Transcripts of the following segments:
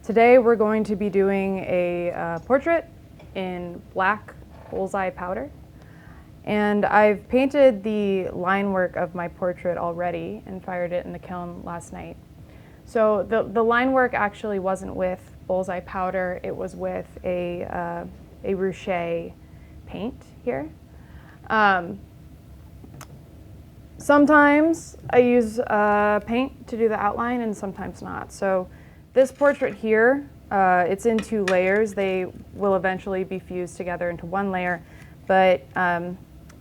Today we're going to be doing a portrait in black bullseye powder. And I've painted the line work of my portrait already and fired it in the kiln last night. So the line work actually wasn't with bullseye powder, it was with a ruche paint here. Sometimes I use paint to do the outline and sometimes not. So this portrait here, it's in 2 layers. They will eventually be fused together into 1 layer, but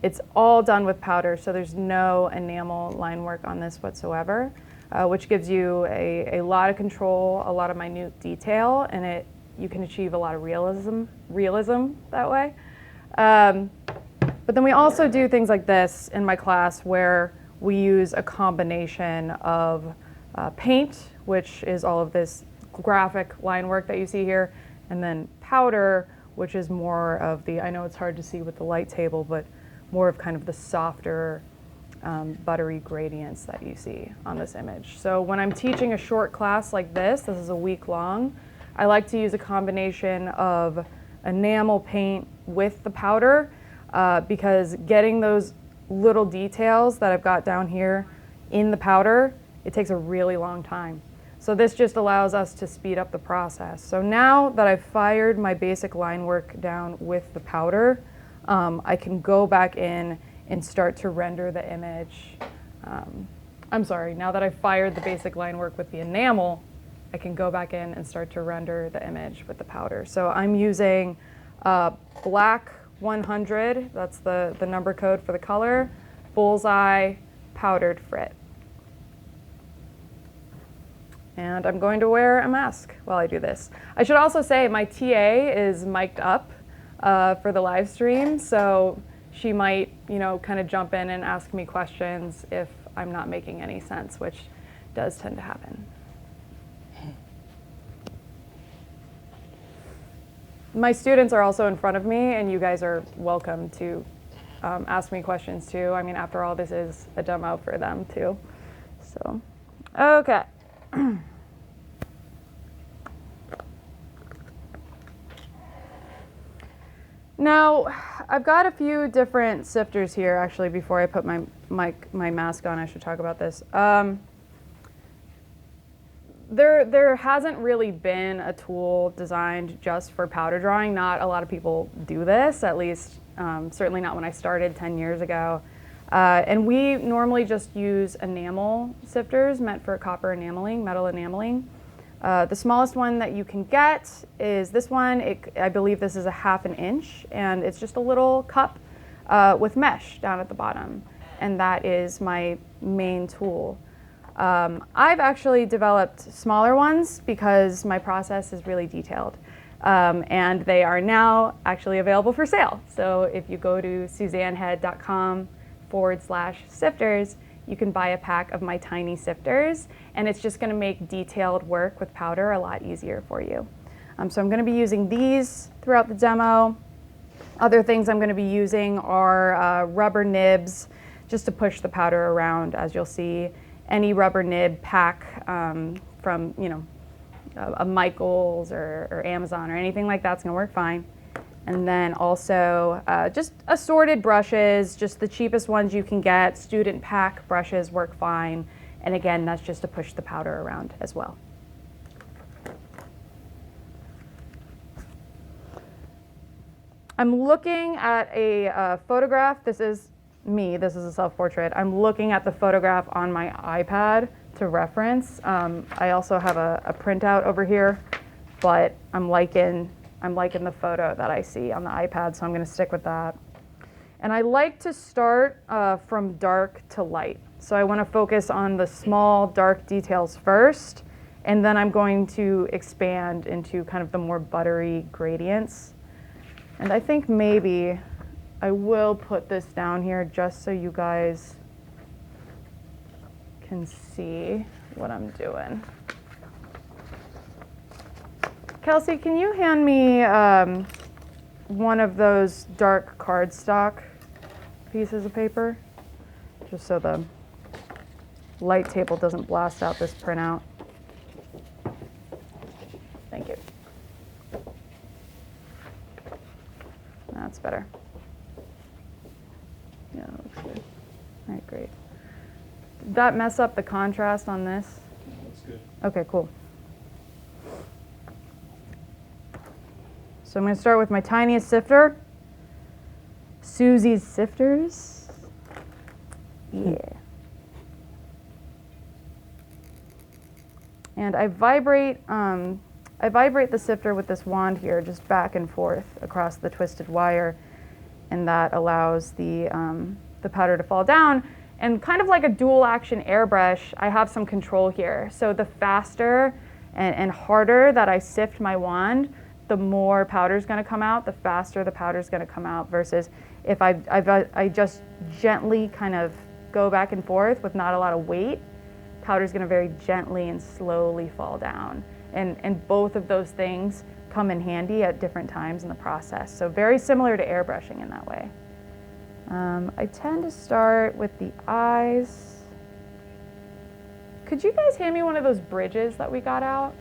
it's all done with powder, so there's no enamel line work on this whatsoever, which gives you a lot of control, a lot of minute detail, and you can achieve a lot of realism that way. But then we also do things like this in my class where we use a combination of paint, which is all of this graphic line work that you see here, and then powder, which is more of the, I know it's hard to see with the light table, but more of kind of the softer buttery gradients that you see on this image. So when I'm teaching a short class like this is a week long, I like to use a combination of enamel paint with the powder because getting those little details that I've got down here in the powder, it takes a really long time. So this just allows us to speed up the process. So now that I've fired my basic line work down with the powder, I can go back in and start to render the image. I'm sorry, now that I've fired the basic line work with the enamel, I can go back in and start to render the image with the powder. So I'm using black 100, that's the number code for the color, bullseye powdered frit. And I'm going to wear a mask while I do this. I should also say my TA is mic'd up for the live stream, so she might, kind of jump in and ask me questions if I'm not making any sense, which does tend to happen. My students are also in front of me, and you guys are welcome to ask me questions too. I mean, after all, this is a demo for them too. So, okay. Now, I've got a few different sifters here. Actually, before I put my mask on, I should talk about this. There hasn't really been a tool designed just for powder drawing. Not a lot of people do this, at least certainly not when I started 10 years ago. And we normally just use enamel sifters meant for copper enameling, metal enameling. The smallest one that you can get is this one. I believe this is a ½ inch, and it's just a little cup with mesh down at the bottom. And that is my main tool. I've actually developed smaller ones because my process is really detailed. And they are now actually available for sale. So if you go to suzannehead.com/sifters, you can buy a pack of my tiny sifters, and it's just going to make detailed work with powder a lot easier for you. So I'm going to be using these throughout the demo. Other things I'm going to be using are rubber nibs just to push the powder around, as you'll see. Any rubber nib pack from, a Michaels or Amazon or anything like that's going to work fine. And then also just assorted brushes, just the cheapest ones you can get. Student pack brushes work fine. And again, that's just to push the powder around as well. I'm looking at a photograph. This is me. This is a self-portrait. I'm looking at the photograph on my iPad to reference. I also have a printout over here, but I'm liking the photo that I see on the iPad, so I'm going to stick with that. And I like to start from dark to light. So I want to focus on the small dark details first, and then I'm going to expand into kind of the more buttery gradients. And I think maybe I will put this down here just so you guys can see what I'm doing. Kelsey, can you hand me one of those dark cardstock pieces of paper? Just so the light table doesn't blast out this printout. Thank you. That's better. Yeah, that looks good. All right, great. Did that mess up the contrast on this? That's good. Okay, cool. So I'm going to start with my tiniest sifter, Susie's sifters. Yeah. And I vibrate the sifter with this wand here, just back and forth across the twisted wire, and that allows the powder to fall down. And kind of like a dual action airbrush, I have some control here. So the faster and harder that I sift my wand, the more powder is going to come out, the faster the powder is going to come out, versus if I just gently kind of go back and forth with not a lot of weight, powder is going to very gently and slowly fall down. And both of those things come in handy at different times in the process. So very similar to airbrushing in that way. I tend to start with the eyes. Could you guys hand me one of those bridges that we got out?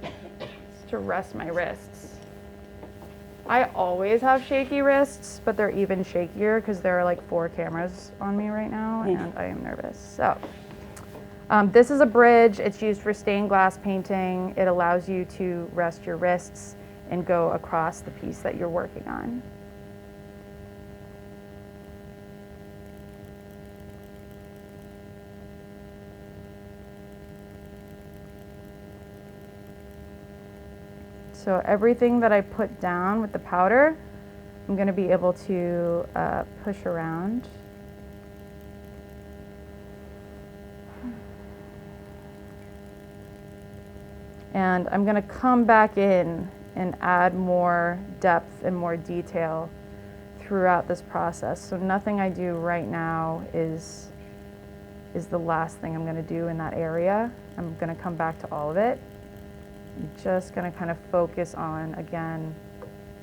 Just to rest my wrists. I always have shaky wrists, but they're even shakier because there are like 4 cameras on me right now, and I am nervous. So this is a bridge. It's used for stained glass painting. It allows you to rest your wrists and go across the piece that you're working on. So everything that I put down with the powder, I'm going to be able to push around. And I'm going to come back in and add more depth and more detail throughout this process. So nothing I do right now is the last thing I'm going to do in that area. I'm going to come back to all of it. I'm just going to kind of focus on, again,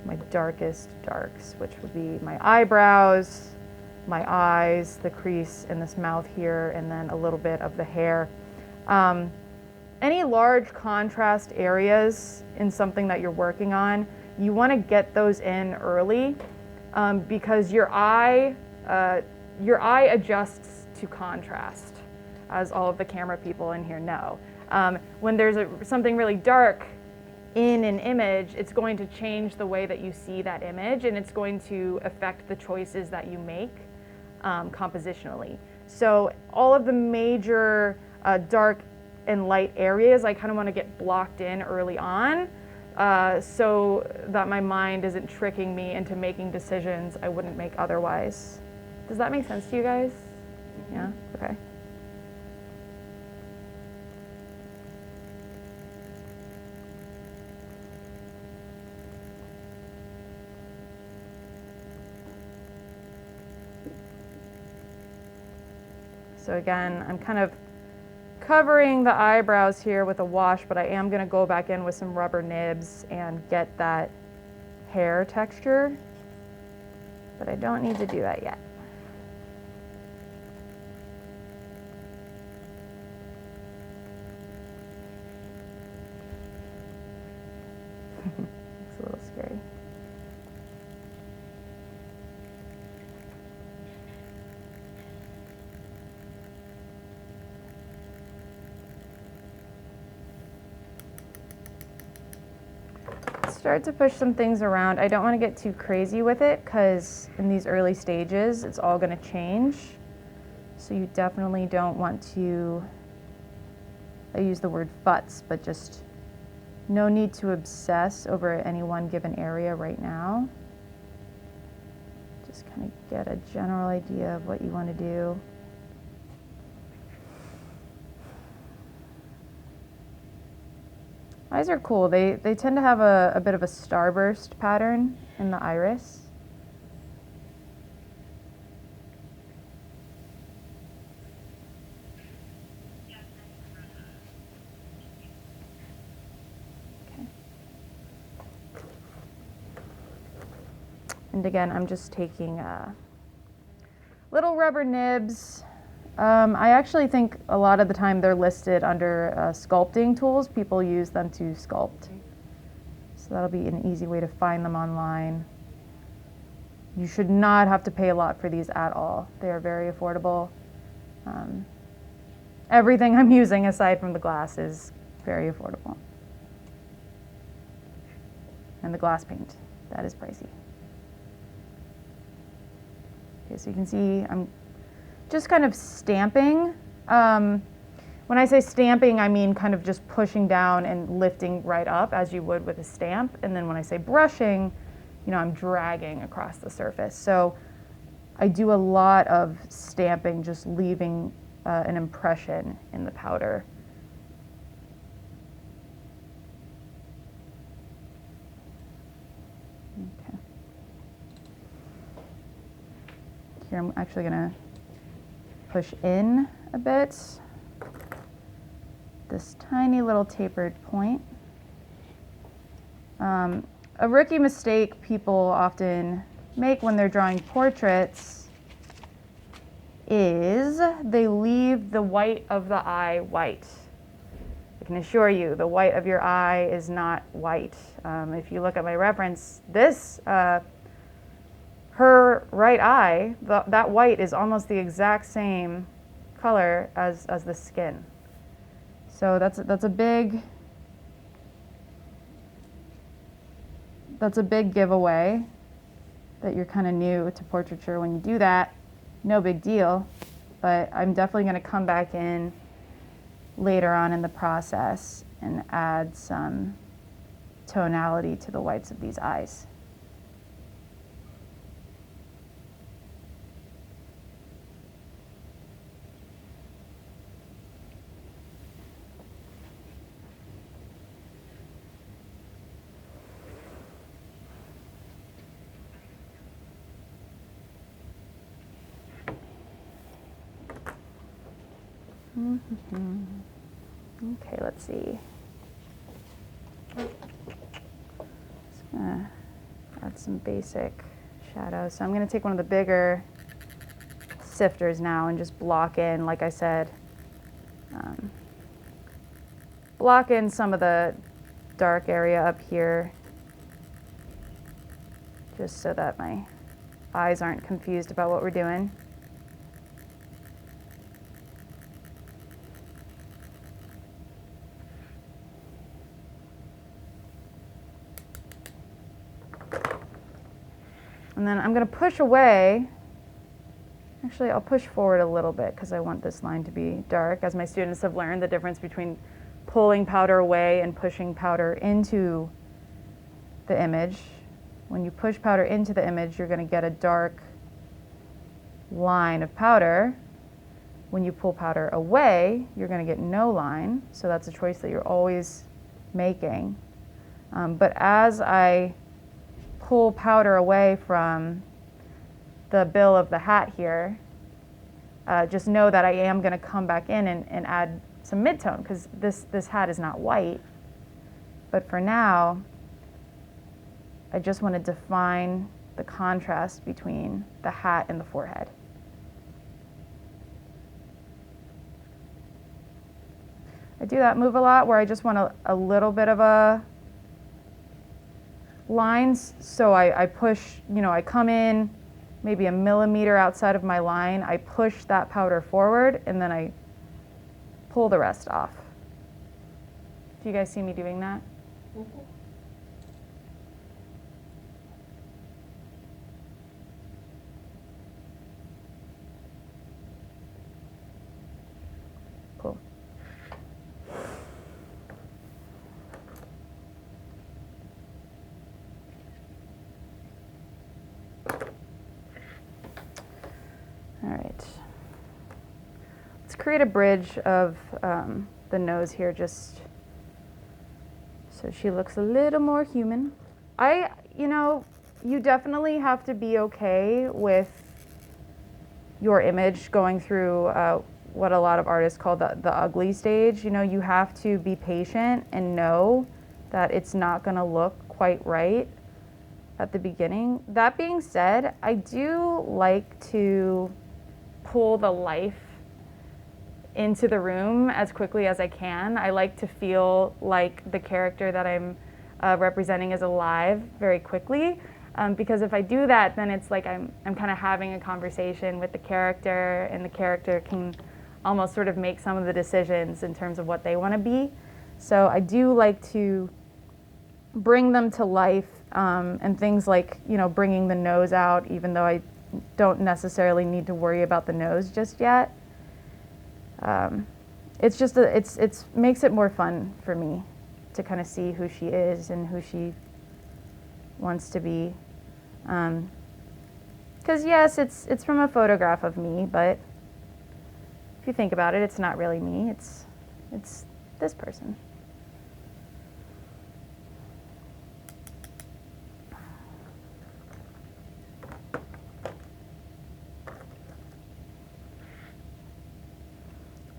my darkest darks, which would be my eyebrows, my eyes, the crease in this mouth here, and then a little bit of the hair. Any large contrast areas in something that you're working on, you want to get those in early because your eye adjusts to contrast, as all of the camera people in here know. When there's something really dark in an image, it's going to change the way that you see that image, and it's going to affect the choices that you make compositionally. So all of the major dark and light areas, I kind of want to get blocked in early on so that my mind isn't tricking me into making decisions I wouldn't make otherwise. Does that make sense to you guys? Yeah? Okay. So again, I'm kind of covering the eyebrows here with a wash, but I am going to go back in with some rubber nibs and get that hair texture, but I don't need to do that yet. It's a little scary. Start to push some things around. I don't want to get too crazy with it because in these early stages it's all going to change. So you definitely don't want to, I use the word futz, but just no need to obsess over any one given area right now. Just kind of get a general idea of what you want to do. Eyes are cool. They tend to have a bit of a starburst pattern in the iris. Okay. And again, I'm just taking little rubber nibs I actually think a lot of the time they're listed under sculpting tools. People use them to sculpt. So that'll be an easy way to find them online. You should not have to pay a lot for these at all. They are very affordable. Everything I'm using aside from the glass is very affordable. And the glass paint, that is pricey. Okay, so you can see I'm just kind of stamping. When I say stamping, I mean kind of just pushing down and lifting right up as you would with a stamp. And then when I say brushing, you know, I'm dragging across the surface. So I do a lot of stamping, just leaving an impression in the powder. Okay. Here I'm actually gonna push in a bit. This tiny little tapered point. A rookie mistake people often make when they're drawing portraits is they leave the white of the eye white. I can assure you the white of your eye is not white. If you look at my reference, this, her right eye, that white is almost the exact same color as the skin. So that's a big giveaway that you're kind of new to portraiture when you do that. No big deal, but I'm definitely going to come back in later on in the process and add some tonality to the whites of these eyes. Okay, let's see. Just gonna add some basic shadows. So I'm gonna take one of the bigger sifters now and just block in, like I said, block in some of the dark area up here, just so that my eyes aren't confused about what we're doing. And then I'm going to push away. Actually, I'll push forward a little bit because I want this line to be dark. As my students have learned, the difference between pulling powder away and pushing powder into the image. When you push powder into the image, you're going to get a dark line of powder. When you pull powder away, you're going to get no line. So that's a choice that you're always making. But as I pull powder away from the bill of the hat here, just know that I am going to come back in and add some midtone because this hat is not white. But for now, I just want to define the contrast between the hat and the forehead. I do that move a lot where I just want a little bit of a lines, so I push, you know, I come in maybe a millimeter outside of my line, I push that powder forward, and then I pull the rest off. Do you guys see me doing that? Mm-hmm. Cool. All right, let's create a bridge of the nose here, just so she looks a little more human. You definitely have to be okay with your image going through what a lot of artists call the ugly stage. You know, you have to be patient and know that it's not gonna look quite right at the beginning. That being said, I do like to pull the life into the room as quickly as I can. I like to feel like the character that I'm representing is alive very quickly. Because if I do that, then it's like I'm kind of having a conversation with the character, and the character can almost sort of make some of the decisions in terms of what they want to be. So I do like to bring them to life, and things like, you know, bringing the nose out, even though I don't necessarily need to worry about the nose just yet. It's just it's makes it more fun for me to kind of see who she is and who she wants to be. Because yes, it's from a photograph of me, but if you think about it, it's not really me. It's this person.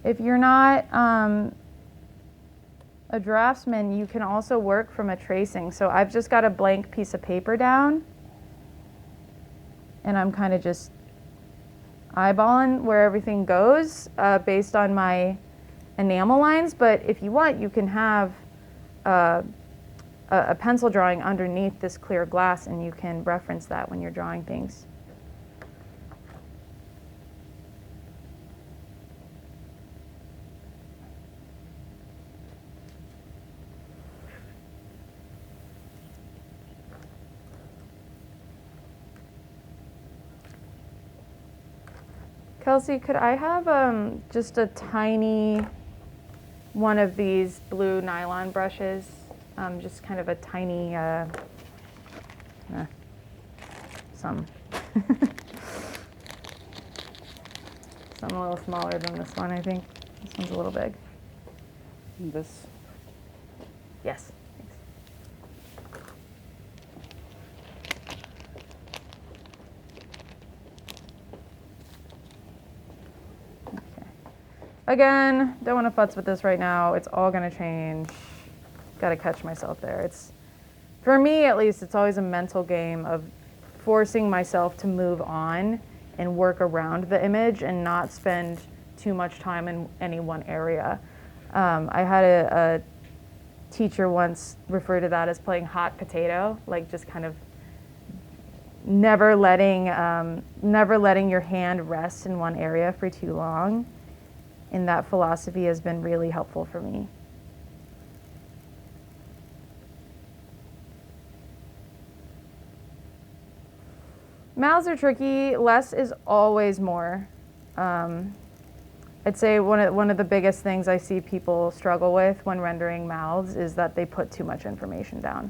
If you're not a draftsman, you can also work from a tracing. So I've just got a blank piece of paper down, and I'm kind of just eyeballing where everything goes based on my enamel lines. But if you want, you can have a pencil drawing underneath this clear glass, and you can reference that when you're drawing things. Kelsey, could I have just a tiny one of these blue nylon brushes? Just kind of a tiny, some. Some a little smaller than this one, I think. This one's a little big. This? Yes. Again, don't want to futz with this right now. It's all going to change. Got to catch myself there. It's, for me at least, it's always a mental game of forcing myself to move on and work around the image and not spend too much time in any one area. I had a teacher once refer to that as playing hot potato, like just kind of never letting your hand rest in one area for too long. And that philosophy has been really helpful for me. Mouths are tricky. Less is always more. I'd say one of the biggest things I see people struggle with when rendering mouths is that they put too much information down.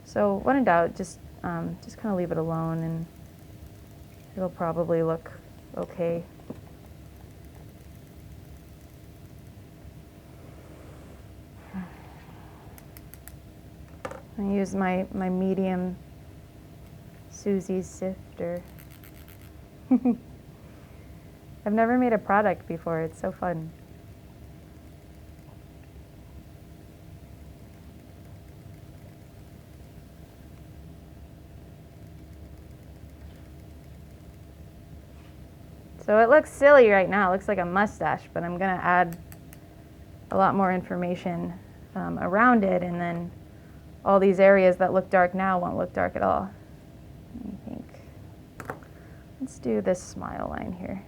So when in doubt, just kind of leave it alone, and it'll probably look okay. I use my medium Susie's sifter. I've never made a product before. It's so fun. So it looks silly right now. It looks like a mustache, but I'm going to add a lot more information around it, and then all these areas that look dark now won't look dark at all. I think. Let's do this smile line here.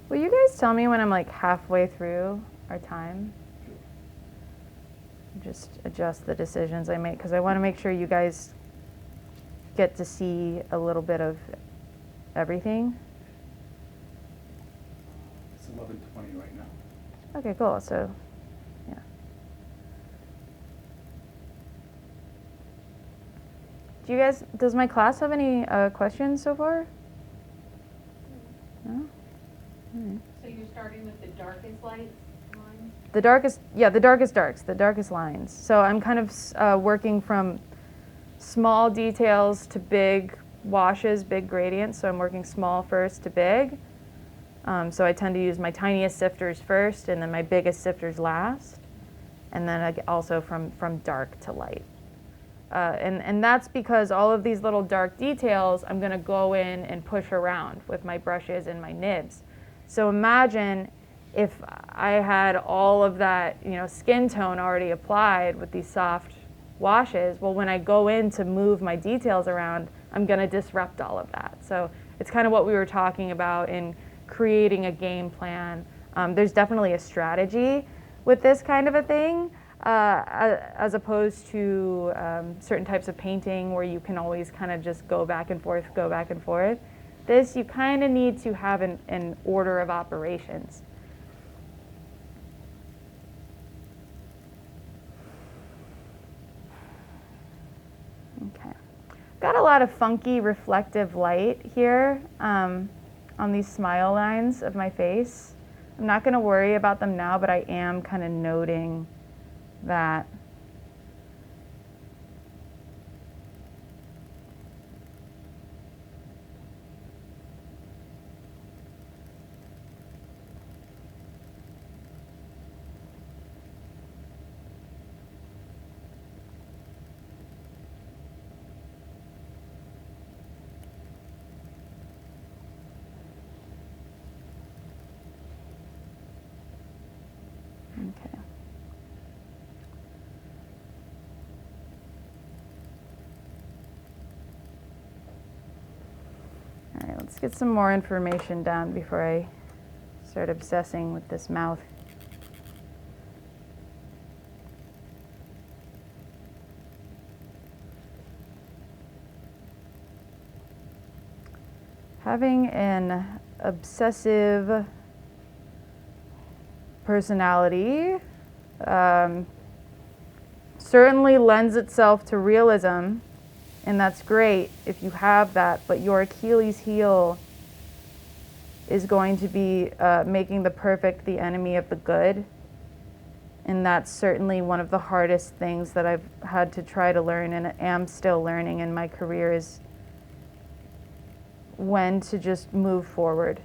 Will you guys tell me when I'm like halfway through our time? Just adjust the decisions I make, because I want to make sure you guys get to see a little bit of everything. It's 11:20 right now. Okay, cool. So, yeah. Does my class have any questions so far? No? All right. So you're starting with the darkest lights lines? The darkest darks, the darkest lines. So I'm kind of working from small details to big washes, big gradients. So I'm working small first to big. So I tend to use my tiniest sifters first and then my biggest sifters last. And then also from dark to light. And that's because all of these little dark details I'm going to go in and push around with my brushes and my nibs. So imagine if I had all of that, skin tone already applied with these soft washes. Well, when I go in to move my details around, I'm going to disrupt all of that. So it's kind of what we were talking about in creating a game plan. There's definitely a strategy with this kind of a thing. As opposed to certain types of painting where you can always kind of just go back and forth. This, you kind of need to have an order of operations. Okay. Got a lot of funky reflective light here on these smile lines of my face. I'm not going to worry about them now, but I am kind of noting that. Okay. All right, let's get some more information down before I start obsessing with this mouth. Having an obsessive personality certainly lends itself to realism, and that's great if you have that, but your Achilles heel is going to be making the perfect the enemy of the good. And that's certainly one of the hardest things that I've had to try to learn and am still learning in my career is when to just move forward.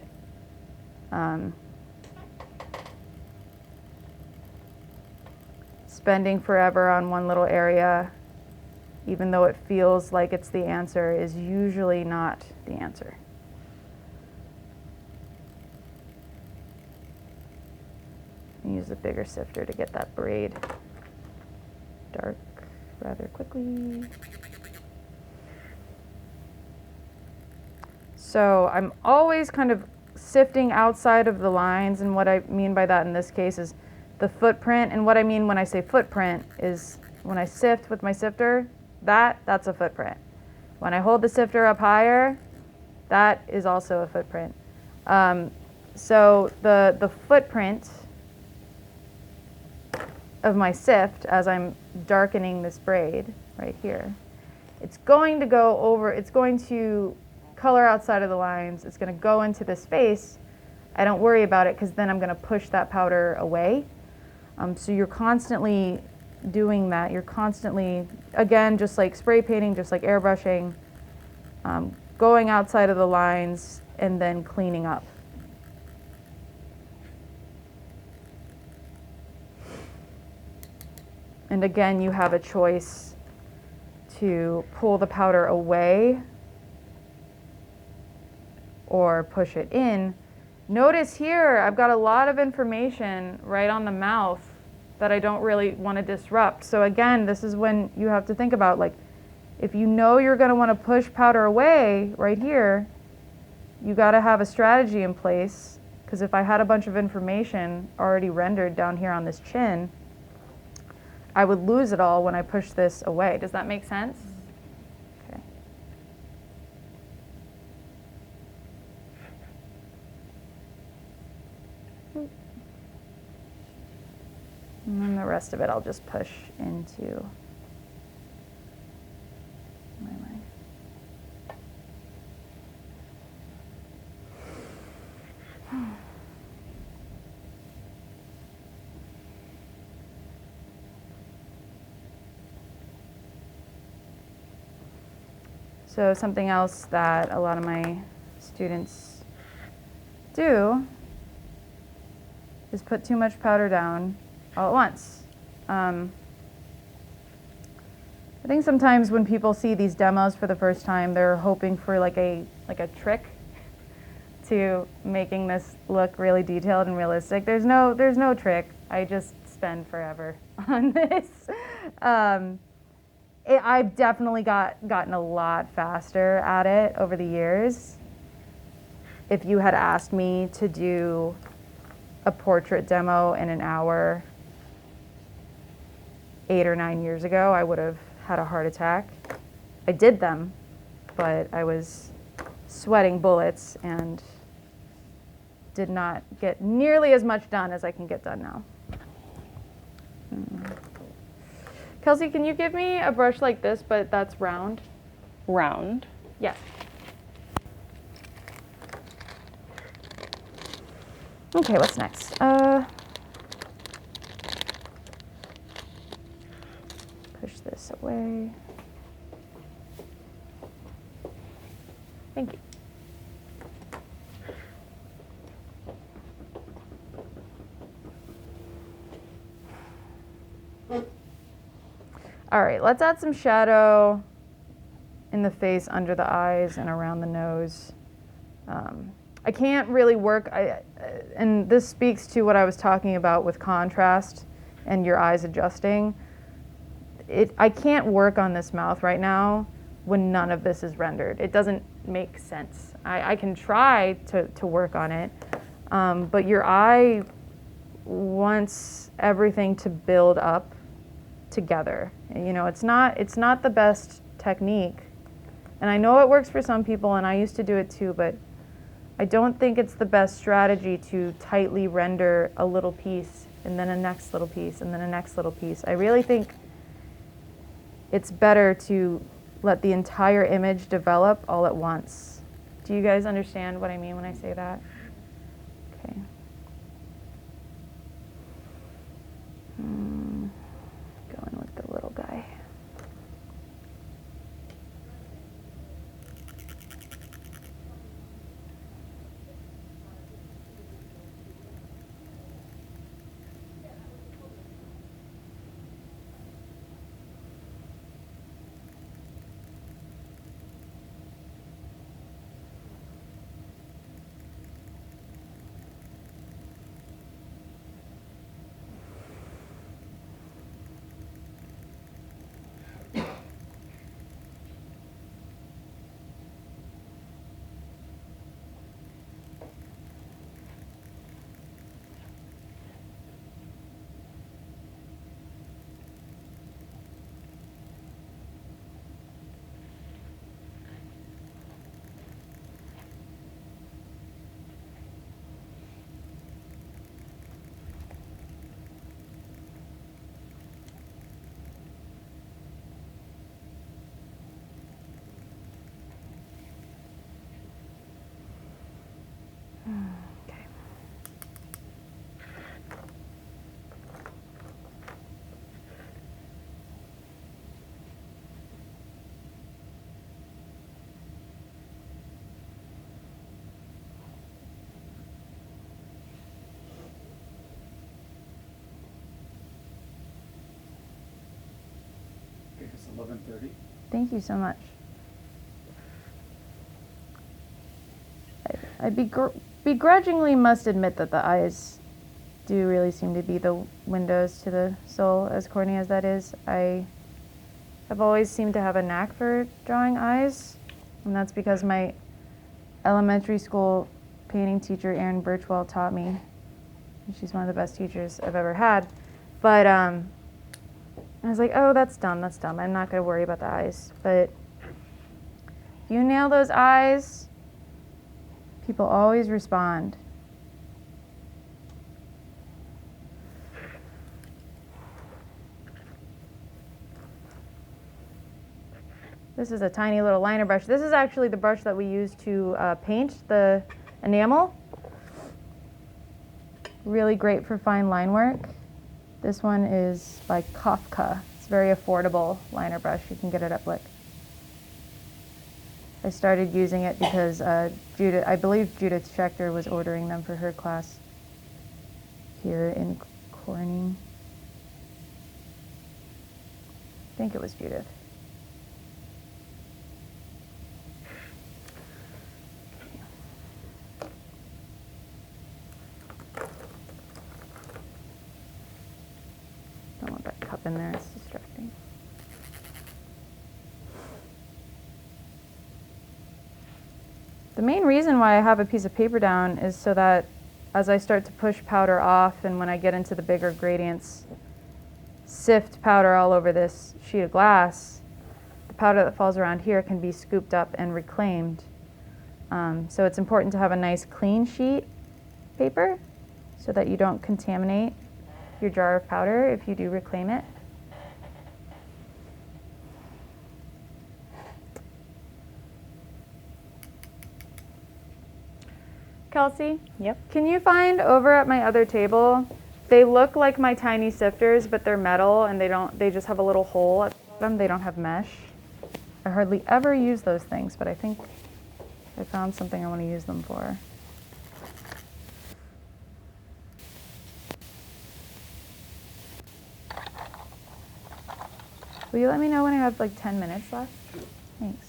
Spending forever on one little area, even though it feels like it's the answer, is usually not the answer. Use a bigger sifter to get that braid dark rather quickly. So I'm always kind of sifting outside of the lines, and what I mean by that in this case is the footprint. And what I mean when I say footprint is when I sift with my sifter, that's a footprint. When I hold the sifter up higher, that is also a footprint. So the footprint of my sift as I'm darkening this braid right here, it's going to color outside of the lines. It's going to go into the space. I don't worry about it because then I'm going to push that powder away. So you're constantly doing that. You're constantly, again, just like spray painting, just like airbrushing, going outside of the lines and then cleaning up. And again, you have a choice to pull the powder away or push it in. Notice here, I've got a lot of information right on the mouth that I don't really want to disrupt. So again, this is when you have to think about, like, if you know you're going to want to push powder away right here, you got to have a strategy in place, because if I had a bunch of information already rendered down here on this chin, I would lose it all when I push this away. Does that make sense? Okay. And then the rest of it I'll just push into my line. So something else that a lot of my students do is put too much powder down all at once. I think sometimes when people see these demos for the first time, they're hoping for like a trick to making this look really detailed and realistic. There's no trick. I just spend forever on this. I've definitely gotten a lot faster at it over the years. If you had asked me to do a portrait demo in an hour 8 or 9 years ago, I would have had a heart attack. I did them, but I was sweating bullets and did not get nearly as much done as I can get done now. Kelsey, can you give me a brush like this, but that's round? Round. Yes. Okay, what's next? Push this away. Thank you. All right, let's add some shadow in the face, under the eyes, and around the nose. I can't really work, and this speaks to what I was talking about with contrast and your eyes adjusting. I can't work on this mouth right now when none of this is rendered. It doesn't make sense. I can try to work on it, but your eye wants everything to build up together. You know, it's not the best technique. And I know it works for some people, and I used to do it too, but I don't think it's the best strategy to tightly render a little piece and then a next little piece and then a next little piece. I really think it's better to let the entire image develop all at once. Do you guys understand what I mean when I say that? Okay. Going with the little guy. Okay. Okay, it's 11:30. Thank you so much. I begrudgingly must admit that the eyes do really seem to be the windows to the soul, as corny as that is. I have always seemed to have a knack for drawing eyes, and that's because my elementary school painting teacher, Erin Birchwell, taught me. She's one of the best teachers I've ever had. But I was like, oh, that's dumb. I'm not going to worry about the eyes. But if you nail those eyes, people always respond. This is a tiny little liner brush. This is actually the brush that we use to paint the enamel. Really great for fine line work. This one is by Kafka. It's a very affordable liner brush. You can get it at Blick. I started using it because I believe Judith Schechter was ordering them for her class here in Corning. I think it was Judith. Don't want that cup in there, it's distracting. The main reason why I have a piece of paper down is so that as I start to push powder off and when I get into the bigger gradients, sift powder all over this sheet of glass, the powder that falls around here can be scooped up and reclaimed. So it's important to have a nice clean sheet paper so that you don't contaminate your jar of powder if you do reclaim it. Kelsey? Yep. Can you find over at my other table, they look like my tiny sifters, but they're metal and they just have a little hole at them. They don't have mesh. I hardly ever use those things, but I think I found something I want to use them for. Will you let me know when I have like 10 minutes left? Thanks.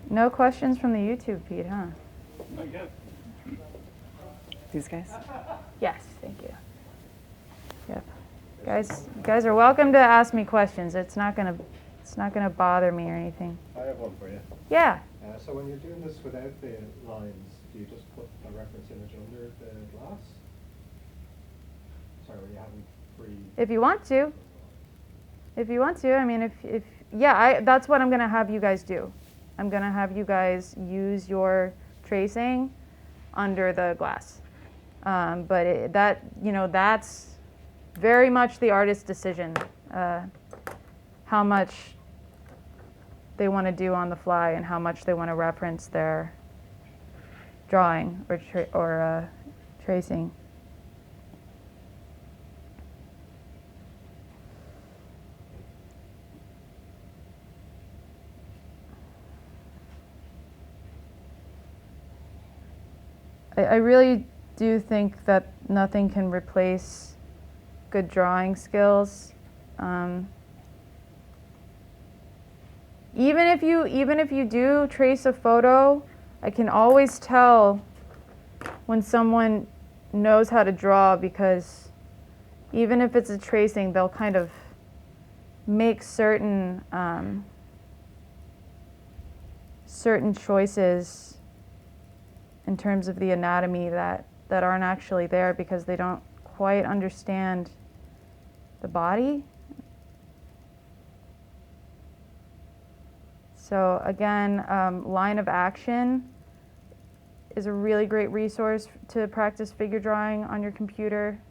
No questions from the YouTube feed, huh? Not yet. These guys? Yes, thank you. Yep. Guys are welcome to ask me questions. It's not gonna bother me or anything. I have one for you. Yeah. So when you're doing this without the lines, do you just put a reference image under the glass? Sorry, were you having free? If you want to. If you want to, I mean, that's what I'm gonna have you guys do. I'm gonna have you guys use your tracing under the glass. But that's very much the artist's decision, how much they want to do on the fly and how much they want to reference their drawing or tracing. I really do think that nothing can replace good drawing skills. Even if you do trace a photo, I can always tell when someone knows how to draw, because even if it's a tracing, they'll kind of make certain choices in terms of the anatomy that aren't actually there because they don't quite understand the body. So again, line of action is a really great resource to practice figure drawing on your computer.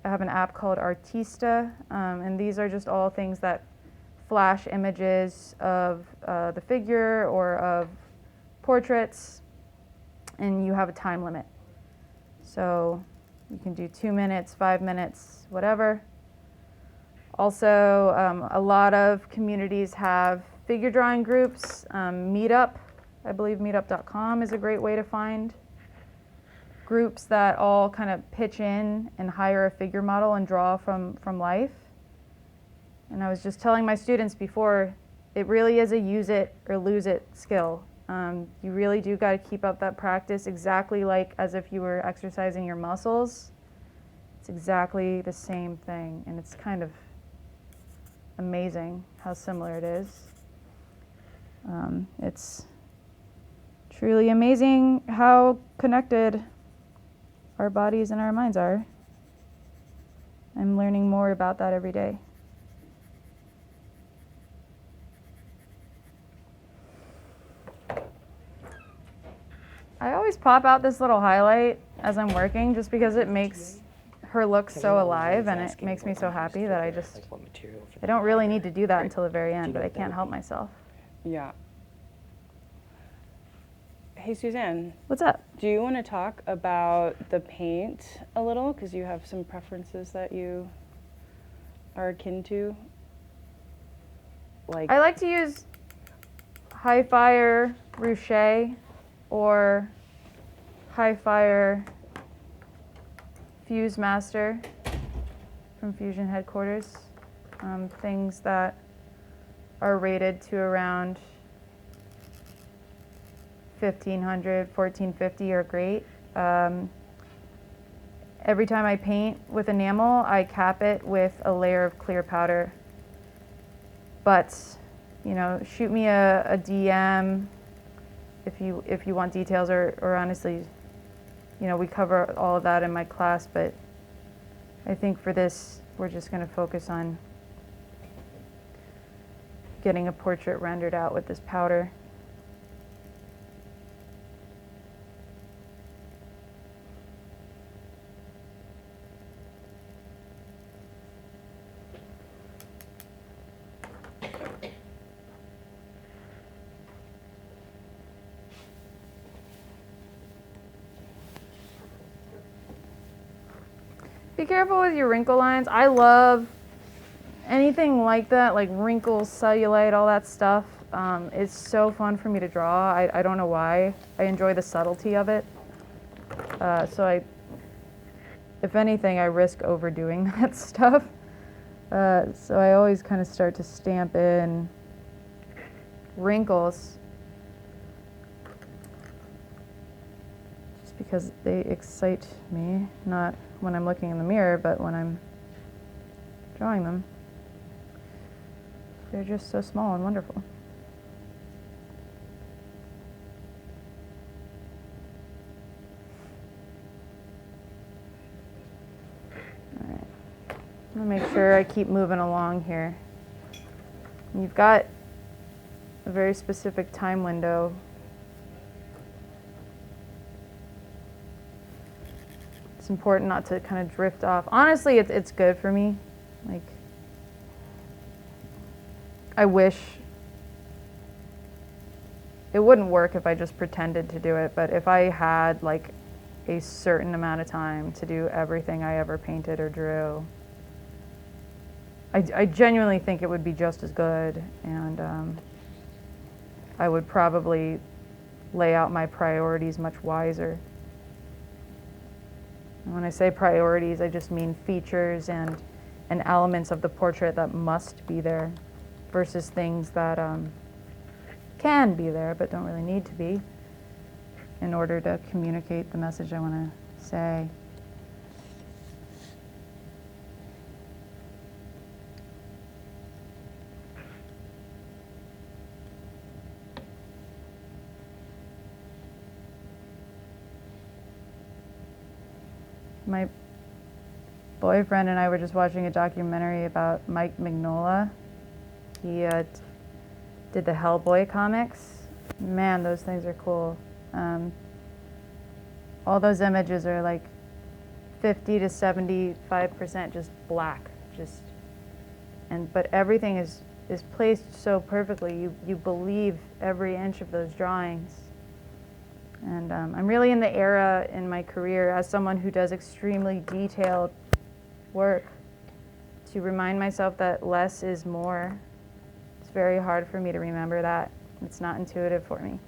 I have an app called Artista, and these are just all things that flash images of the figure or of portraits, and you have a time limit. So you can do 2 minutes, 5 minutes, whatever. Also, a lot of communities have figure drawing groups. Meetup, I believe meetup.com is a great way to find groups that all kind of pitch in and hire a figure model and draw from life. And I was just telling my students before, it really is a use it or lose it skill. You really do got to keep up that practice exactly like as if you were exercising your muscles. It's exactly the same thing, and it's kind of amazing how similar it is. It's truly amazing how connected our bodies and our minds are. I'm learning more about that every day. I always pop out this little highlight as I'm working just because it makes her look so alive, and it makes me so happy that I don't really need to do that until the very end, but I can't help myself. Yeah. Hey, Suzanne, What's up? do you want to talk about the paint a little? Because you have some preferences that you are akin to. Like, I like to use high fire Ruche or high fire Fuse Master from Fusion headquarters. Things that are rated to around 1500, 1450 are great. Every time I paint with enamel, I cap it with a layer of clear powder. But, you know, shoot me a DM if you want details, or honestly, you know, we cover all of that in my class, but I think for this, we're just going to focus on getting a portrait rendered out with this powder. Be careful with your wrinkle lines. I love anything like that, like wrinkles, cellulite, all that stuff. It's so fun for me to draw. I don't know why. I enjoy the subtlety of it. If anything, I risk overdoing that stuff. So I always kind of start to stamp in wrinkles just because they excite me, not when I'm looking in the mirror, but when I'm drawing them. They're just so small and wonderful. All right, I'm gonna make sure I keep moving along here. You've got a very specific time window. It's important not to kind of drift off. Honestly, it's good for me. Like, I wish it wouldn't work if I just pretended to do it, but if I had like a certain amount of time to do everything I ever painted or drew, I genuinely think it would be just as good, and I would probably lay out my priorities much wiser. And when I say priorities, I just mean features and elements of the portrait that must be there versus things that can be there but don't really need to be in order to communicate the message I want to say. My boyfriend and I were just watching a documentary about Mike Mignola. He did the Hellboy comics. Man, those things are cool. All those images are like 50 to 75% just black, but everything is placed so perfectly. You believe every inch of those drawings. And I'm really in the era in my career as someone who does extremely detailed work to remind myself that less is more. It's very hard for me to remember that. It's not intuitive for me.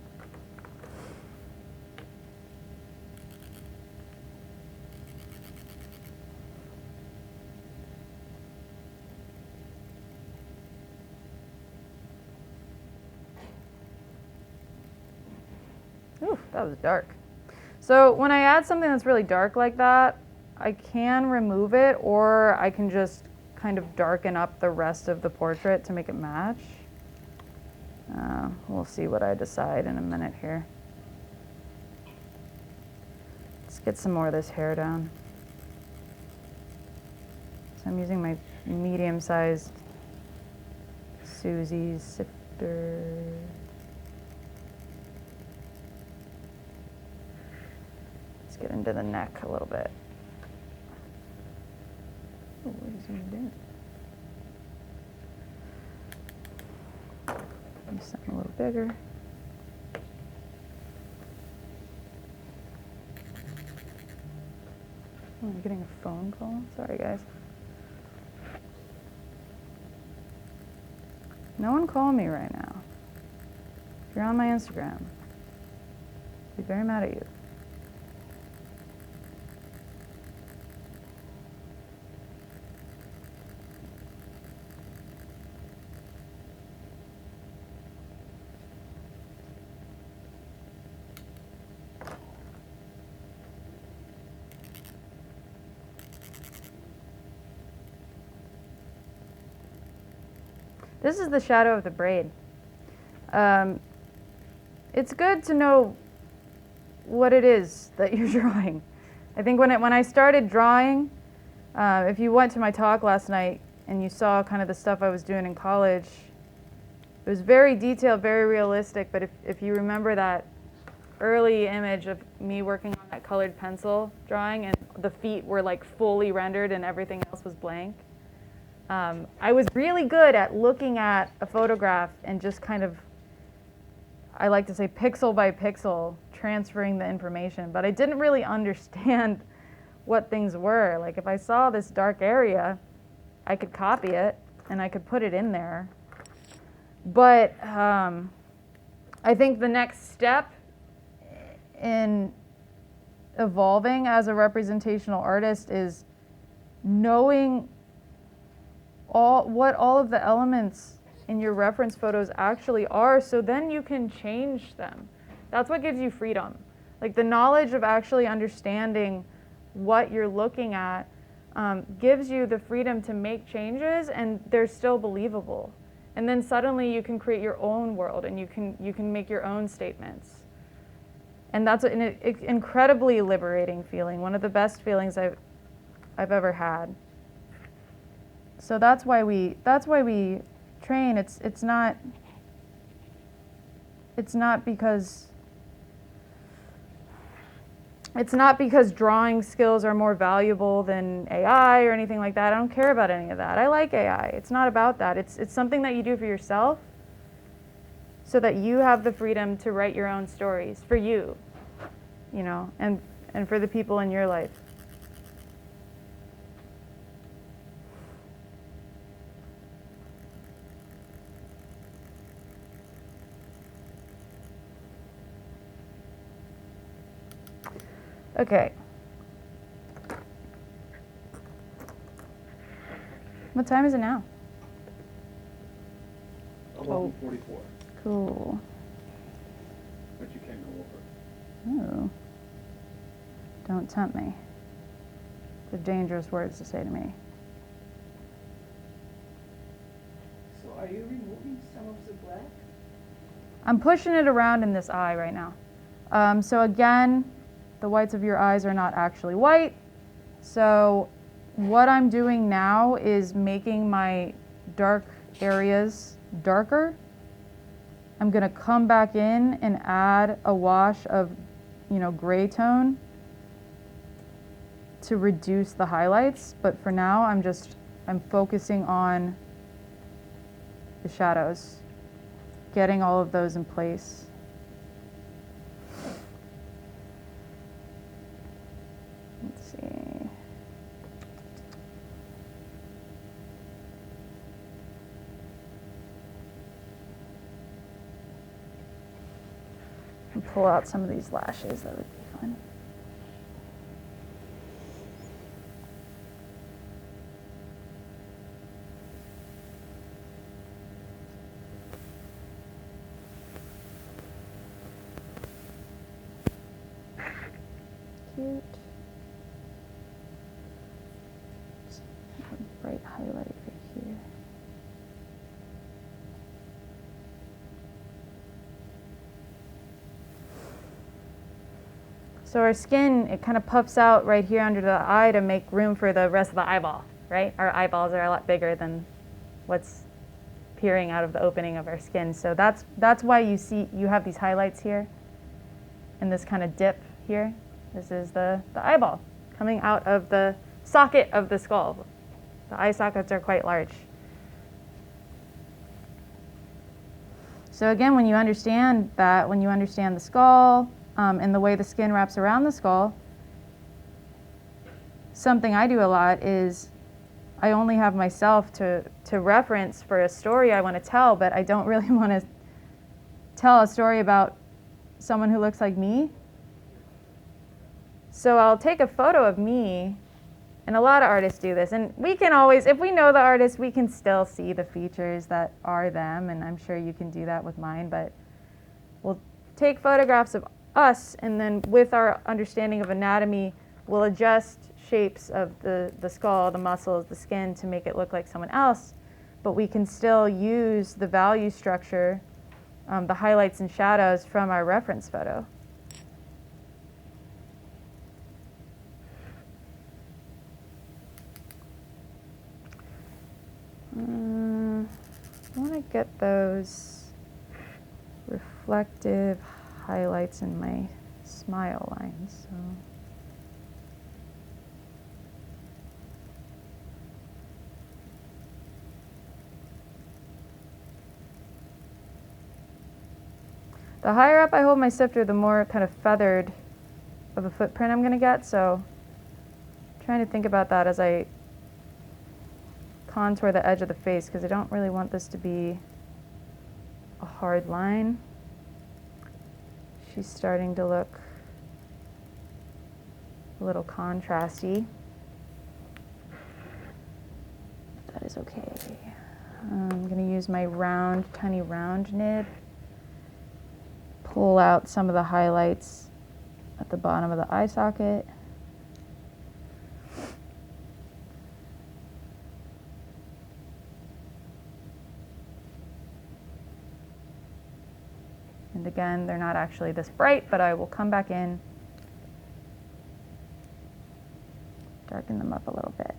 Ooh, that was dark. So when I add something that's really dark like that, I can remove it, or I can just kind of darken up the rest of the portrait to make it match. We'll see what I decide in a minute here. Let's get some more of this hair down. So I'm using my medium-sized Susie's sifter. Let's get into the neck a little bit. Oh, what is he doing? Do something a little bigger. Am I getting a phone call? Sorry, guys. No one call me right now. If you're on my Instagram, I'd be very mad at you. This is the shadow of the braid. It's good to know what it is that you're drawing. I think when I started drawing, if you went to my talk last night and you saw kind of the stuff I was doing in college, it was very detailed, very realistic, but if you remember that early image of me working on that colored pencil drawing and the feet were like fully rendered and everything else was blank, I was really good at looking at a photograph and just kind of, I like to say pixel by pixel, transferring the information, but I didn't really understand what things were. Like if I saw this dark area, I could copy it and I could put it in there. But I think the next step in evolving as a representational artist is knowing what all of the elements in your reference photos actually are, so then you can change them. That's what gives you freedom. Like the knowledge of actually understanding what you're looking at gives you the freedom to make changes and they're still believable. And then suddenly you can create your own world and you can make your own statements. And that's an incredibly liberating feeling, one of the best feelings I've ever had. So that's why we train. It's not because drawing skills are more valuable than AI or anything like that. I don't care about any of that. I like AI. It's not about that. It's something that you do for yourself so that you have the freedom to write your own stories for you, you know, and for the people in your life. Okay. What time is it now? 11:44, Cool. but you can't go over. Oh. Don't tempt me. They're dangerous words to say to me. So are you removing some of the black? I'm pushing it around in this eye right now. So again, the whites of your eyes are not actually white. So what I'm doing now is making my dark areas darker. I'm gonna come back in and add a wash of, gray tone to reduce the highlights. But for now, I'm focusing on the shadows, getting all of those in place. Let's see. And pull out some of these lashes, that would be fun. Cute. Bright highlight right here. So our skin, it kind of puffs out right here under the eye to make room for the rest of the eyeball, right? Our eyeballs are a lot bigger than what's peering out of the opening of our skin. So that's why you have these highlights here and this kind of dip here. This is the eyeball coming out of the socket of the skull. The eye sockets are quite large. So again, when you understand that, when you understand the skull and the way the skin wraps around the skull, something I do a lot is I only have myself to reference for a story I want to tell, but I don't really want to tell a story about someone who looks like me. So I'll take a photo of me, and a lot of artists do this. And we can always, if we know the artist, we can still see the features that are them, and I'm sure you can do that with mine, but we'll take photographs of us, and then with our understanding of anatomy, we'll adjust shapes of the skull, the muscles, the skin to make it look like someone else, but we can still use the value structure, the highlights and shadows from our reference photo. I want to get those reflective highlights in my smile lines. So. The higher up I hold my sifter, the more kind of feathered of a footprint I'm going to get. So I'm trying to think about that as I contour the edge of the face, because I don't really want this to be a hard line. She's starting to look a little contrasty. That is okay. I'm going to use my round, tiny round nib. Pull out some of the highlights at the bottom of the eye socket. And again, they're not actually this bright, but I will come back in, darken them up a little bit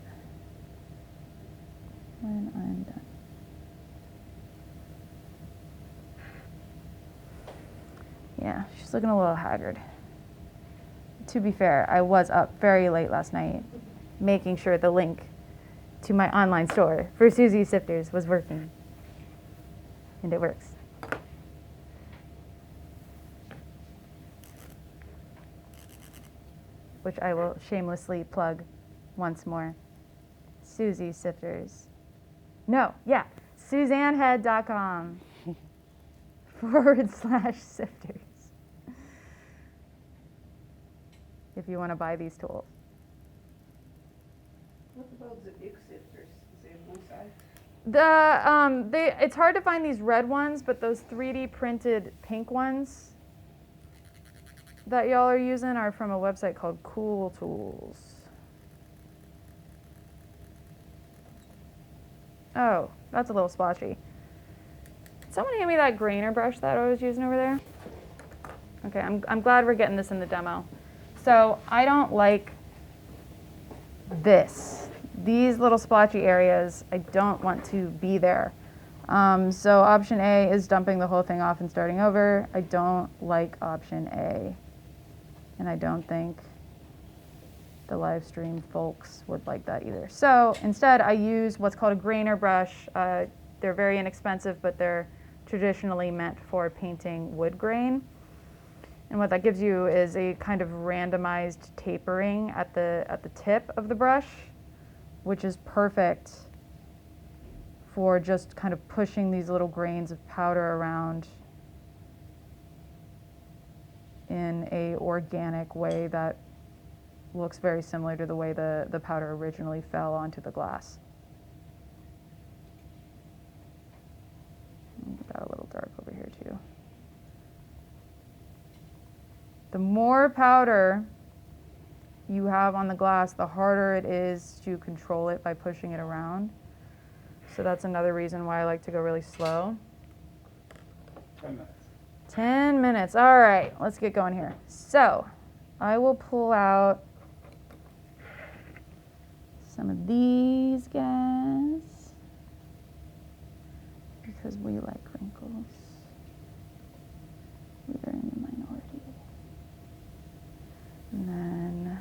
when I'm done. Yeah, she's looking a little haggard. To be fair, I was up very late last night making sure the link to my online store for Susie Sifters was working. And it works. Which I will shamelessly plug once more. Susie Sifters. No, yeah, SuzanneHead.com /sifters. If you want to buy these tools. What about the big sifters? Is they blue side? It's hard to find these red ones, but those 3D printed pink ones that y'all are using are from a website called Cool Tools. Oh, that's a little splotchy. Can someone hand me that grainer brush that I was using over there? Okay, I'm glad we're getting this in the demo. So I don't like this. These little splotchy areas, I don't want to be there. So option A is dumping the whole thing off and starting over. I don't like option A. And I don't think the live stream folks would like that either. So instead I use what's called a grainer brush. They're very inexpensive, but they're traditionally meant for painting wood grain. And what that gives you is a kind of randomized tapering at the tip of the brush, which is perfect for just kind of pushing these little grains of powder around in a organic way that looks very similar to the way the powder originally fell onto the glass. Got a little dark over here too. The more powder you have on the glass, the harder it is to control it by pushing it around. So that's another reason why I like to go really slow. 10 minutes. 10 minutes. All right, let's get going here. So I will pull out some of these guys because we like wrinkles. We are in the minority. And then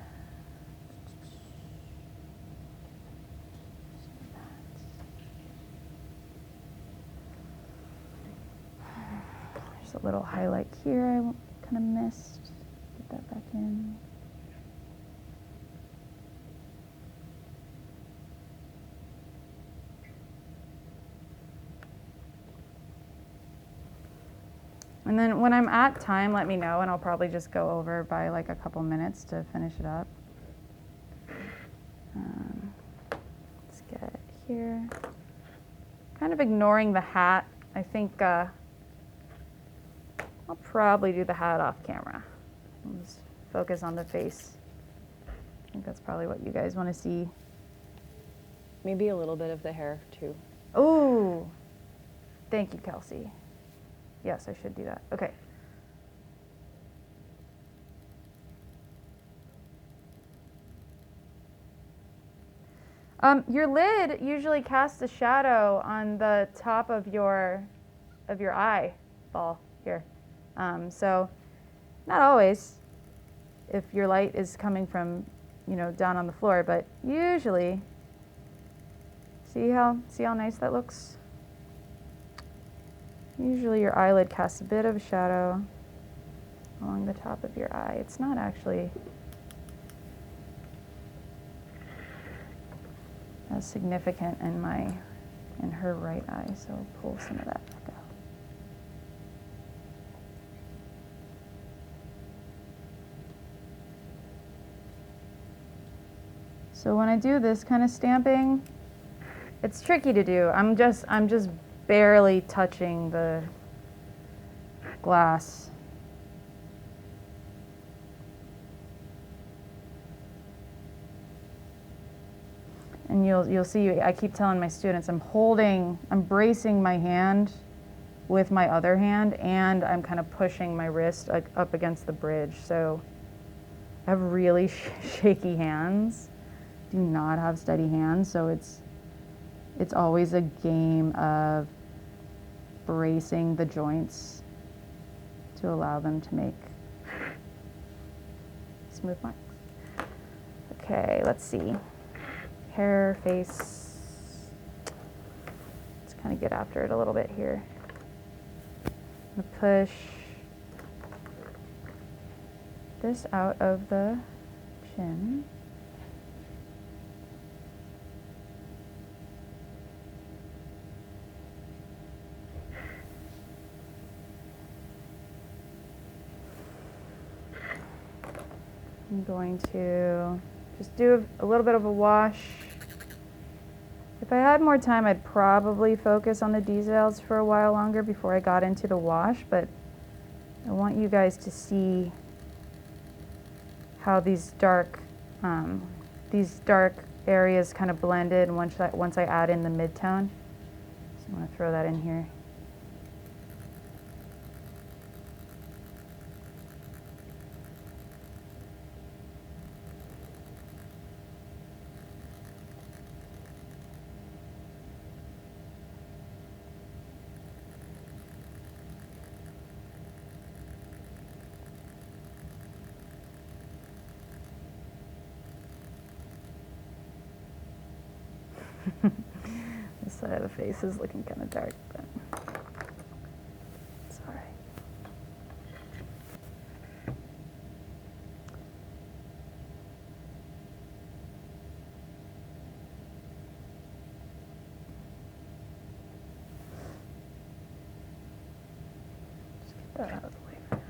there's a little highlight here I kind of missed. Get that back in. And then when I'm at time, let me know, and I'll probably just go over by like a couple minutes to finish it up. Let's get here. Kind of ignoring the hat. I think I'll probably do the hat off camera. I'll just focus on the face. I think that's probably what you guys want to see. Maybe a little bit of the hair too. Oh, thank you, Kelsey. Yes, I should do that. Okay. Your lid usually casts a shadow on the top of your eyeball here. So not always if your light is coming from, down on the floor, but usually, see how nice that looks? Usually your eyelid casts a bit of a shadow along the top of your eye. It's not actually as significant in her right eye, so I'll pull some of that back out. So when I do this kind of stamping, it's tricky to do. I'm just barely touching the glass. And you'll see, I keep telling my students, I'm bracing my hand with my other hand, and I'm kind of pushing my wrist up against the bridge. So I have really shaky hands, do not have steady hands, so it's always a game of bracing the joints to allow them to make smooth marks. Okay, let's see. Hair, face. Let's kind of get after it a little bit here. I'm gonna push this out of the chin. I'm going to just do a little bit of a wash. If I had more time, I'd probably focus on the details for a while longer before I got into the wash, but I want you guys to see how these dark areas kind of blended once I add in the mid-tone. So I'm going to throw that in here. This side of the face is looking kind of dark, but it's all right. Just get that out of the way for now.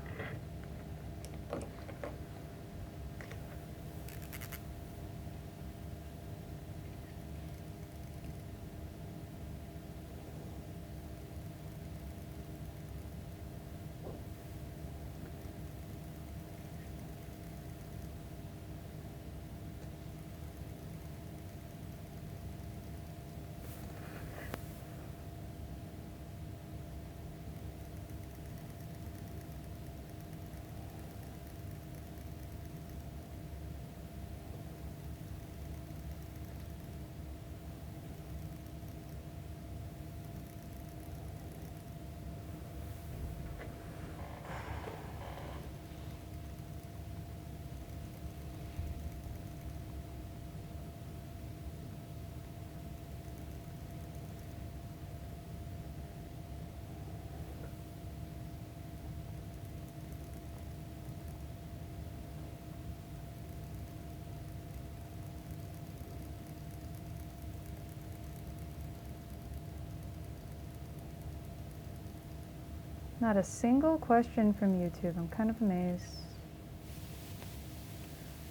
Not a single question from YouTube. I'm kind of amazed.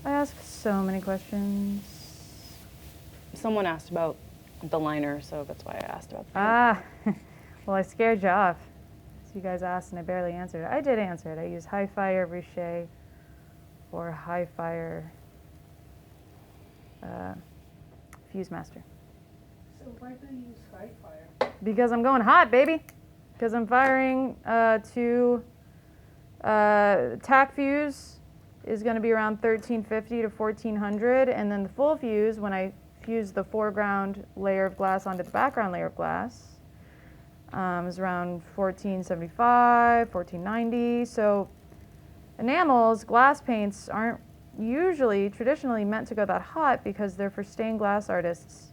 I ask so many questions. Someone asked about the liner, so that's why I asked about that. Ah, well, I scared you off. So you guys asked and I barely answered it. I did answer it. I use high fire Richer or high fire Fuse Master. So why do you use high fire? Because I'm going hot, baby. Because I'm firing to tack fuse is going to be around 1350 to 1400, and then the full fuse, when I fuse the foreground layer of glass onto the background layer of glass, is around 1475, 1490. So enamels, glass paints aren't usually traditionally meant to go that hot because they're for stained glass artists.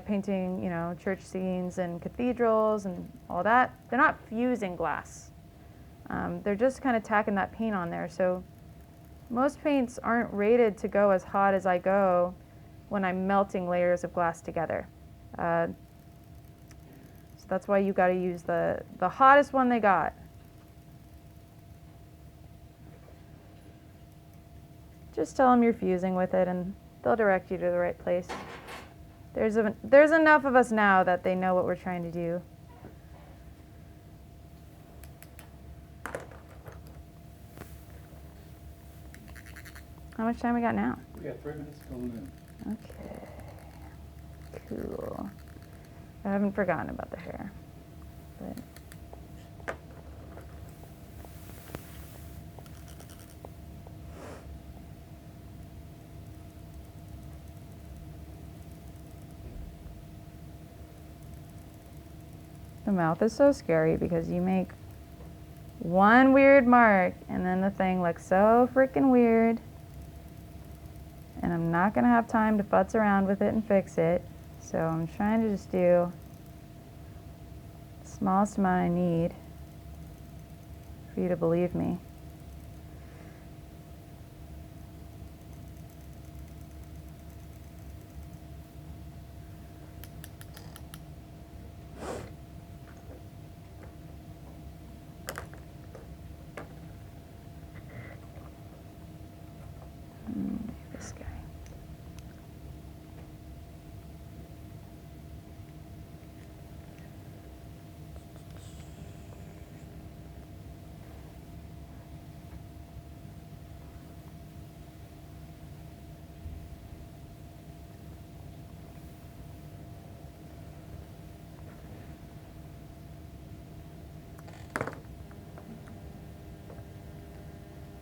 Painting, church scenes and cathedrals and all that. They're not fusing glass. They're just kind of tacking that paint on there. So most paints aren't rated to go as hot as I go when I'm melting layers of glass together. So that's why you got to use the hottest one they got. Just tell them you're fusing with it and they'll direct you to the right place. There's enough of us now that they know what we're trying to do. How much time we got now? We got 3 minutes till noon. Okay. Cool. I haven't forgotten about the hair. But the mouth is so scary because you make one weird mark and then the thing looks so freaking weird. And I'm not going to have time to futz around with it and fix it. So I'm trying to just do the smallest amount I need for you to believe me. This guy.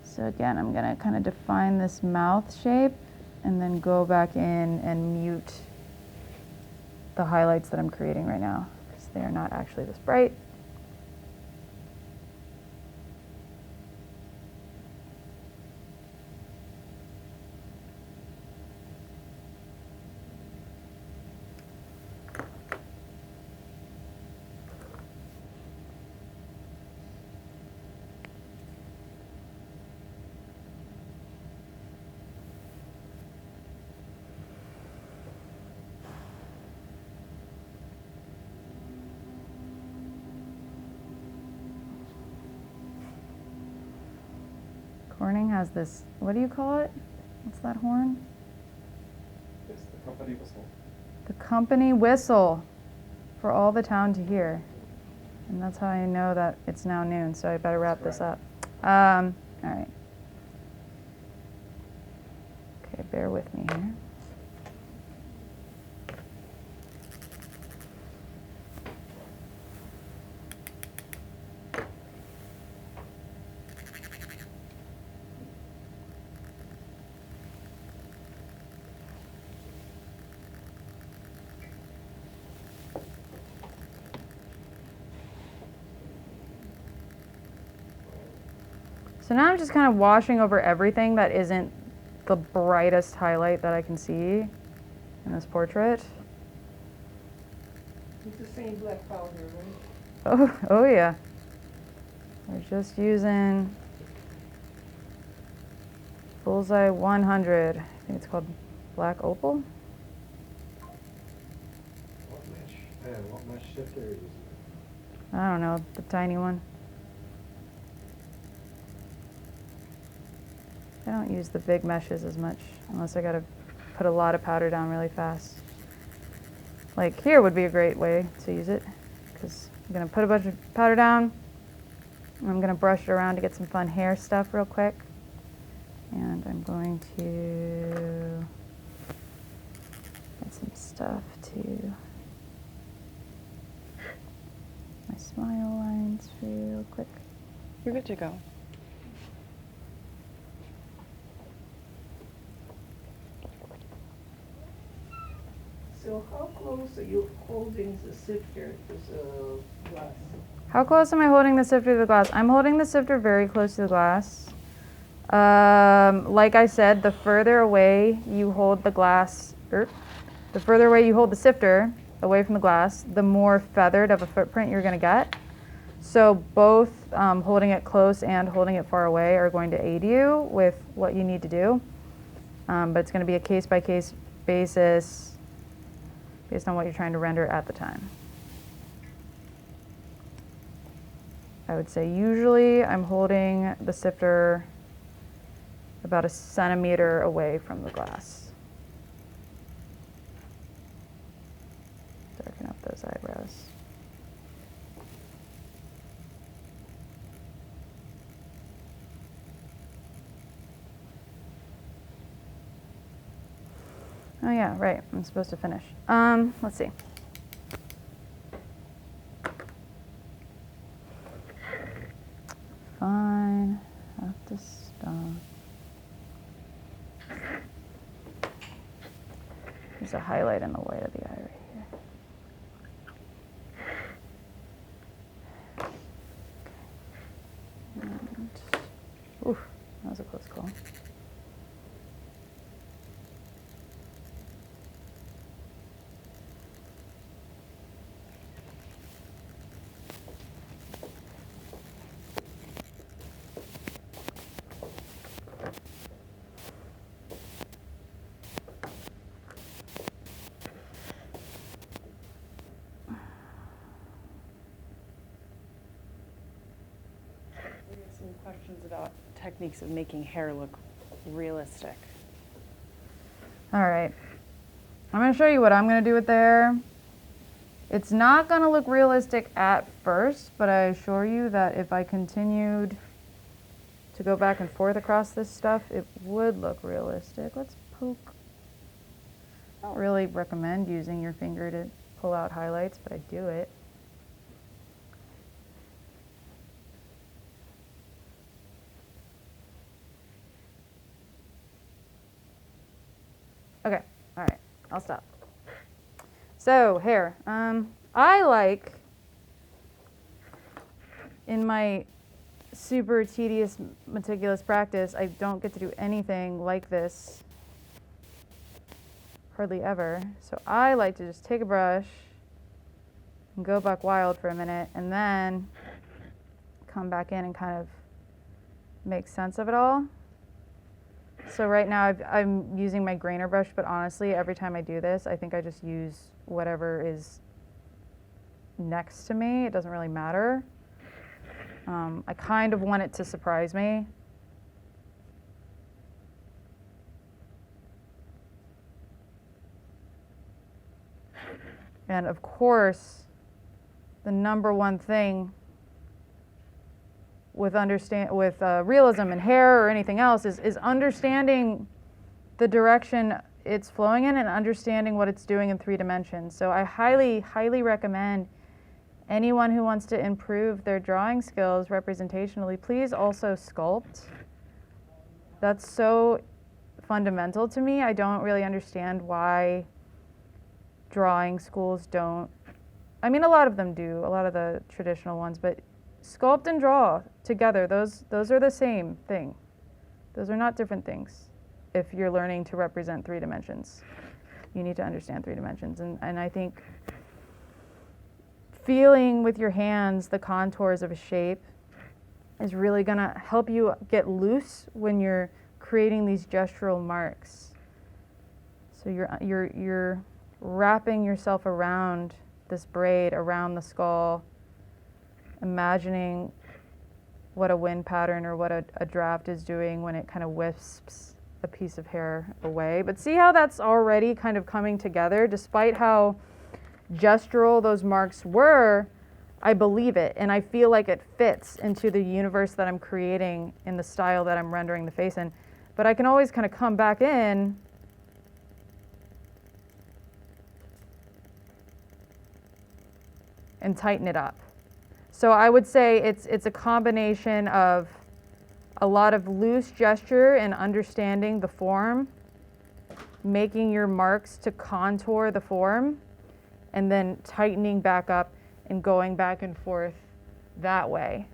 So again, I'm going to kind of define this mouth shape and then go back in and mute the highlights that I'm creating right now because they are not actually this bright. Corning has this, what do you call it? What's that horn? It's the company whistle. The company whistle for all the town to hear. And that's how I know that it's now noon, so I better wrap this up. All right. Okay, bear with me here. So now I'm just kind of washing over everything that isn't the brightest highlight that I can see in this portrait. It's the same black powder, right? Oh yeah. We're just using Bullseye 100. I think it's called Black Opal. What mesh shifter are you using? I don't know, the tiny one. I don't use the big meshes as much unless I gotta put a lot of powder down really fast. Like here would be a great way to use it because I'm gonna put a bunch of powder down and I'm gonna brush it around to get some fun hair stuff real quick. And I'm going to get some stuff to my smile lines real quick. You're good to go. So how close are you holding the sifter to the glass? How close am I holding the sifter to the glass? I'm holding the sifter very close to the glass. Like I said, the further away you hold the glass, the further away you hold the sifter away from the glass, the more feathered of a footprint you're going to get. So both holding it close and holding it far away are going to aid you with what you need to do. But it's going to be a case-by-case basis based on what you're trying to render at the time. I would say usually I'm holding the sifter about 1 centimeter away from the glass. Darken up those eyebrows. Oh yeah, right, I'm supposed to finish. Let's see. Fine, have to stop. There's a highlight in the white of the eye right here. And, oof, that was a close call. We have some questions about techniques of making hair look realistic. All right, I'm gonna show you what I'm gonna do with the hair. It's not gonna look realistic at first, but I assure you that if I continued to go back and forth across this stuff, it would look realistic. Let's poke. I don't really recommend using your finger to pull out highlights, but I do it. Okay, all right, I'll stop. So hair, I like, in my super tedious, meticulous practice, I don't get to do anything like this, hardly ever. So I like to just take a brush and go buck wild for a minute and then come back in and kind of make sense of it all. So right now I'm using my grainer brush, but honestly, every time I do this, I think I just use whatever is next to me. It doesn't really matter. I kind of want it to surprise me. And of course, the number one thing with realism in hair or anything else is understanding the direction it's flowing in and understanding what it's doing in 3 dimensions. So I highly, highly recommend anyone who wants to improve their drawing skills representationally, please also sculpt. That's so fundamental to me. I don't really understand why drawing schools don't. I mean, a lot of them do, a lot of the traditional ones, but sculpt and draw together, those are the same thing. Those are not different things. If you're learning to represent 3 dimensions, you need to understand 3 dimensions. And I think feeling with your hands the contours of a shape is really gonna help you get loose when you're creating these gestural marks. So you're wrapping yourself around this braid, around the skull, imagining what a wind pattern or what a draft is doing when it kind of wisps a piece of hair away. But see how that's already kind of coming together, despite how gestural those marks were. I believe it, and I feel like it fits into the universe that I'm creating in the style that I'm rendering the face in. But I can always kind of come back in and tighten it up. So I would say it's a combination of a lot of loose gesture and understanding the form, making your marks to contour the form, and then tightening back up and going back and forth that way.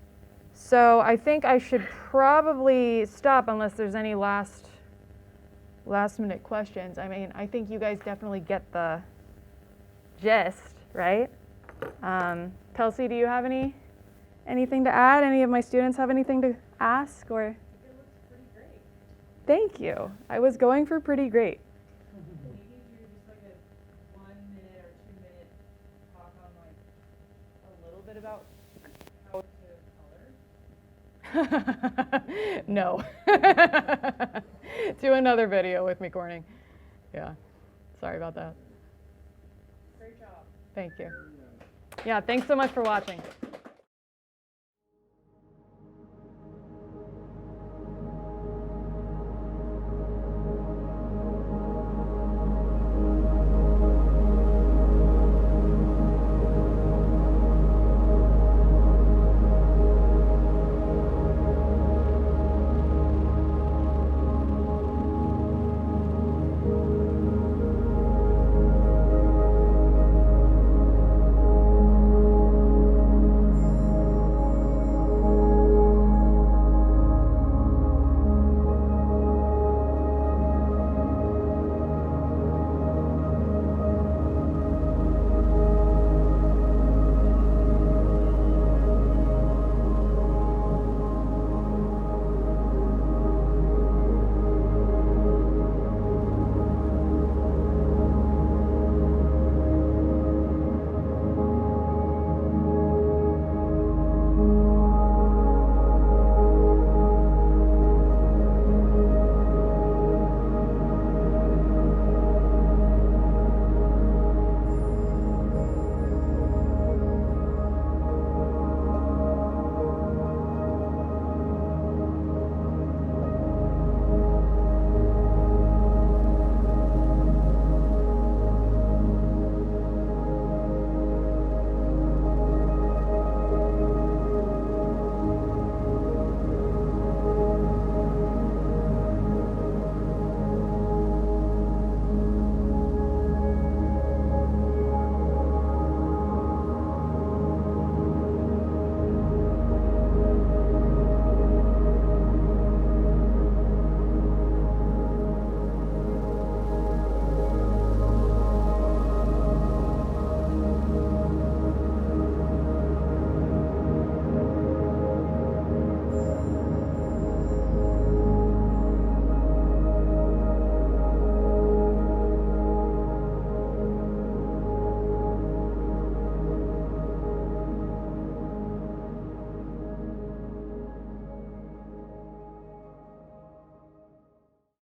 So I think I should probably stop unless there's any last minute questions. I mean, I think you guys definitely get the gist, right? Kelsey, do you have anything to add? Any of my students have anything to ask? Or? It looks pretty great. Thank you. I was going for pretty great. Maybe do just like a 1 minute or 2 minute talk on like A little bit about how to color. No. Do another video with me corning. Yeah. Sorry about that. Great job. Thank you. Yeah, thanks so much for watching.